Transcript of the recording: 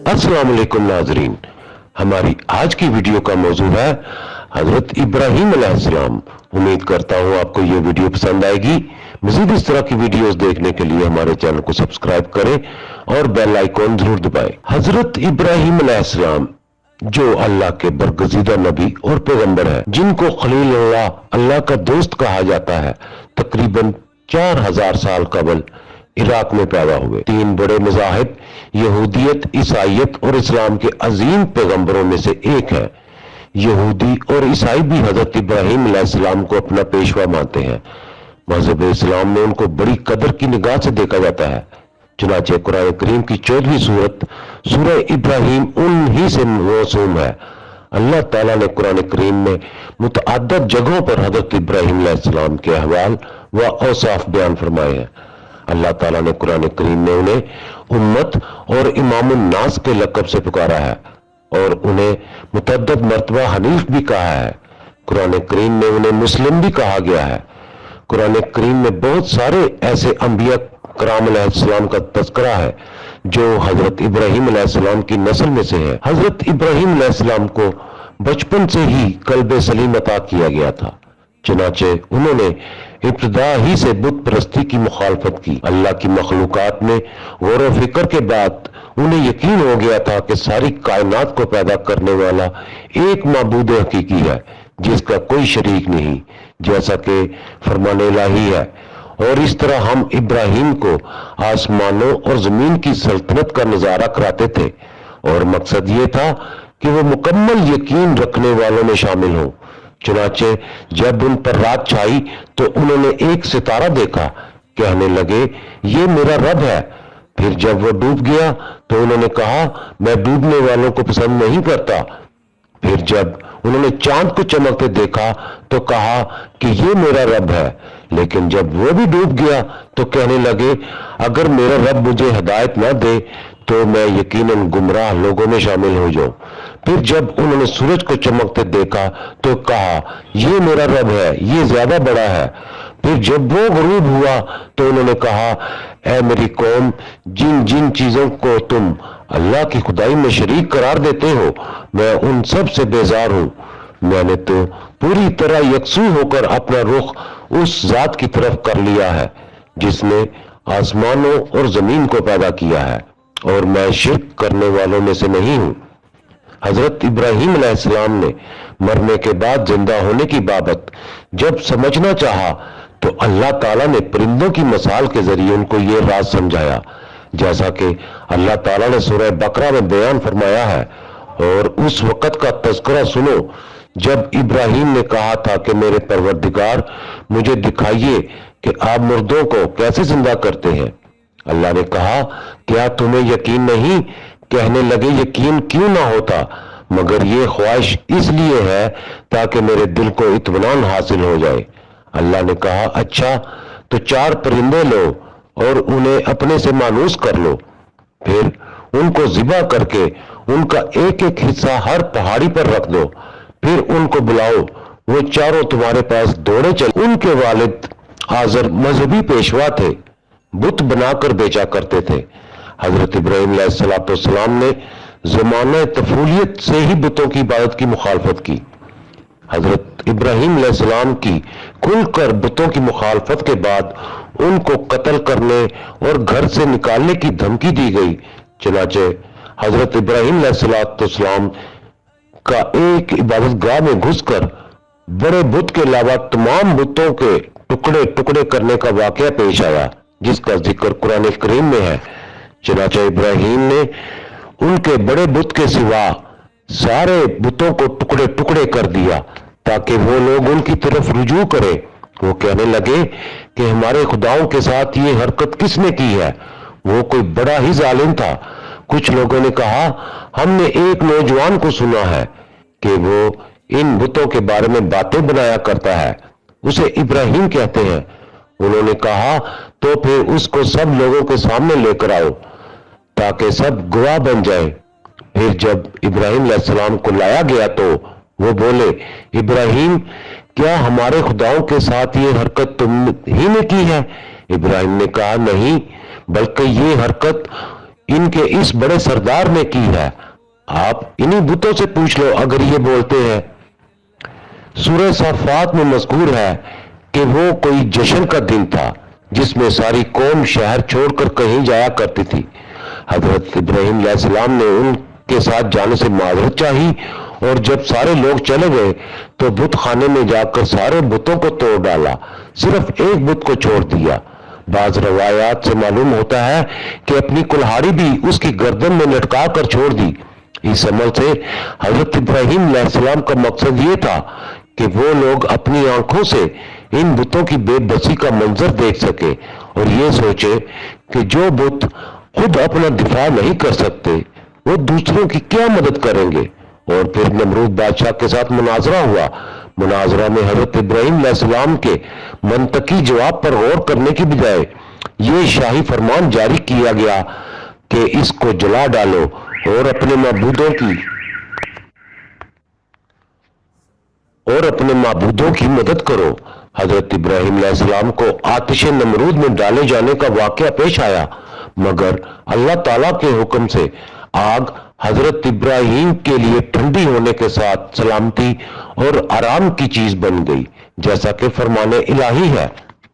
अस्सलाम वालेकुम नाजरीन, हमारी आज की वीडियो का मौजू है हजरत इब्राहीम अलैहिस्सलाम। उम्मीद करता हूँ आपको ये वीडियो पसंद आएगी। मजीद इस तरह की वीडियोस देखने के लिए हमारे चैनल को सब्सक्राइब करें और बेल आइकॉन जरूर दबाएं। हजरत इब्राहीम अलैहिस्सलाम जो अल्लाह के बरगजीदा नबी और पैगंबर है, जिनको खलीलुल्लाह अल्लाह का दोस्त कहा जाता है, तकरीबन 4000 साल कबल इराक में पैदा हुए। तीन बड़े मज़ाहिब यहूदियत, ईसाइयत और इस्लाम के अजीम पैगंबरों में से एक है। यहूदी और ईसाई भी हजरत इब्राहीम अलैहिस्सलाम को अपना पेशवा मानते हैं। मजहब इस्लाम में उनको बड़ी कदर की निगाह से देखा जाता है। चुनाचे कुरान करीम की 14वीं सूरत सूरह इब्राहीम उन्हीं से मौसूम है। अल्लाह ताला ने कुरान करीम में मुतअद्दिद जगहों पर हजरत इब्राहीम अलैहिस्सलाम के अहवाल व औसाफ बयान फरमाए हैं। अल्लाह ताला ने कुरान करीम में उन्हें उम्मत और इमामुन नास के लक़ब से पुकारा है और उन्हें मुतअद्दिद मर्तबा हनीफ भी कहा है। कुरान करीम में उन्हें मुस्लिम भी कहा गया है। कुरान करीम में बहुत सारे ऐसे अंबिया कराम अलैहिस्सलाम का तज़किरा है जो हजरत इब्राहीम अलैहिस्सलाम की नस्ल में से है। हजरत इब्राहीम अलैहिस्सलाम को बचपन से ही कल्बे सलीम अता किया गया था। चुनाचे उन्होंने इब्तिदा ही से बुत परस्ती की मुखालफत की। अल्लाह की मखलूकात में गौर व फिक्र के बाद उन्हें यकीन हो गया था कि सारी कायनात को पैदा करने वाला एक माबूद हकीकी है जिसका कोई शरीक नहीं, जैसा कि फरमान इलाही है। और इस तरह हम इब्राहीम को आसमानों और जमीन की सल्तनत का नजारा कराते थे और मकसद ये था कि वो मुकम्मल यकीन रखने वालों में शामिल हों। चुनाचे जब उन पर रात छाई तो उन्होंने एक सितारा देखा, कहने लगे ये मेरा रब है। फिर जब वो डूब गया तो उन्होंने कहा मैं डूबने वालों को पसंद नहीं करता। फिर जब उन्होंने चांद को चमकते देखा तो कहा कि ये मेरा रब है। लेकिन जब वो भी डूब गया तो कहने लगे अगर मेरा रब मुझे हिदायत न दे तो मैं यकीनन गुमराह लोगों में शामिल हो जाऊं। फिर जब उन्होंने सूरज को चमकते देखा तो कहा ये मेरा रब है, ये ज्यादा बड़ा है। फिर जब वो गरूब हुआ तो उन्होंने कहा ऐ मेरी कौम, जिन जिन चीजों को तुम अल्लाह की खुदाई में शरीक करार देते हो मैं उन सब से बेजार हूं। मैंने तो पूरी तरह यकसू होकर अपना रुख उस जात की तरफ कर लिया है जिसने आसमानों और जमीन को पैदा किया है और मैं शिर्क करने वालों में से नहीं हूं। हजरत इब्राहीम अलैहिस्सलाम ने मरने के बाद जिंदा होने की बाबत जब समझना चाहा तो अल्लाह ताला ने परिंदों की मिसाल के जरिए उनको ये राज समझाया, जैसा कि अल्लाह ताला ने सूरह बकरा में बयान फरमाया है। और उस वक़्त का तज़किरा सुनो जब इब्राहीम ने कहा था कि मेरे परवरदिगार मुझे दिखाइए कि आप मुर्दों को कैसे जिंदा करते हैं। अल्लाह ने कहा क्या तुम्हें यकीन नहीं? कहने लगे यकीन क्यों ना होता, मगर ये ख्वाहिश इसलिए है ताकि मेरे दिल को इत्मीनान हासिल हो जाए। अल्लाह ने कहा अच्छा तो 4 परिंदे लो और उन्हें अपने से मानूस कर लो, फिर उनको ज़िबा करके उनका एक एक हिस्सा हर पहाड़ी पर रख दो, फिर उनको बुलाओ, वो चारों तुम्हारे पास दौड़े चले। उनके वालिद आज़र मजहबी पेशवा थे, बुत बनाकर बेचा करते थे। हजरत इब्राहीम अलैहिस्सलाम ने ज़माने तफूलियत से ही बुतों की इबादत की मुखालफत की। हजरत इब्राहीम अलैहिस्सलाम की खुलकर बुतों की मुखालफत के बाद उनको कत्ल करने और घर से निकालने की धमकी दी गई। चुनाचे हजरत इब्राहीम अलैहिस्सलाम का एक इबादत गाह में घुसकर बड़े बुत के अलावा तमाम बुतों के टुकड़े टुकड़े करने का वाकया पेश आया जिसका जिक्र कुरान करीम में है। चुनाचे इब्राहीम ने उनके बड़े बुत के सिवा सारे बुतों को टुकड़े टुकड़े कर दिया ताकि वो लोग उनकी तरफ रुजू करें। वो कहने लगे कि हमारे खुदाओं के साथ ये हरकत किसने की है, वो कोई बड़ा ही जालिम था। कुछ लोगों ने कहा हमने एक नौजवान को सुना है कि वो इन बुतों के बारे में बातें बनाया करता है, उसे इब्राहीम कहते हैं। उन्होंने कहा तो फिर उसको सब लोगों के सामने लेकर आओ ताकि सब गवाह बन जाए। फिर जब इब्राहीम अलैहिस्सलाम को लाया गया तो वो बोले इब्राहीम क्या हमारे खुदाओं के साथ ये हरकत तुम ही ने की है? इब्राहीम ने कहा नहीं, बल्कि ये हरकत इनके इस बड़े सरदार ने की है। आप इन्हीं बुतों से पूछ लो अगर ये बोलते हैं। सूरह साफात में मज़कूर है कि वो कोई जश्न का दिन था जिसमें सारी कौम शहर छोड़कर कहीं जाया करती थी। हजरत इब्राहीम अलैहिस्सलाम ने उनके साथ जाने से माजरत चाही और जब सारे लोग चले गए तो बुत खाने में जाकर सारे बुतों को तोड़ डाला, सिर्फ एक बुत को छोड़ दिया। बाज रवायात से मालूम होता है कि अपनी कुल्हाड़ी भी उसकी गर्दन में लटका कर छोड़ दी। इस अमल से हजरत इब्राहीम अलैहिस्सलाम का मकसद ये था कि वो लोग अपनी आंखों से इन बुतों की बेबसी का मंजर देख सके और ये सोचे कि जो बुत खुद अपना दिफा नहीं कर सकते वो दूसरों की क्या मदद करेंगे। और फिर नमरूद बादशाह के साथ मुनाजरा हुआ। मुनाजरा में हजरत इब्राहीम अलैहिस्सलाम के मंतकी जवाब पर गौर करने की बजाय ये शाही फरमान जारी किया गया कि इसको जला डालो और अपने माबूदों की मदद करो। हजरत इब्राहीम अलैहिस्सलाम को आतिश नमरूद में डाले जाने का वाकया पेश आया, मगर अल्लाह ताला के हुक्म से आग हजरत इब्राहीम के लिए ठंडी होने के साथ सलामती और आराम की चीज बन गई, जैसा कि फरमाने इलाही है।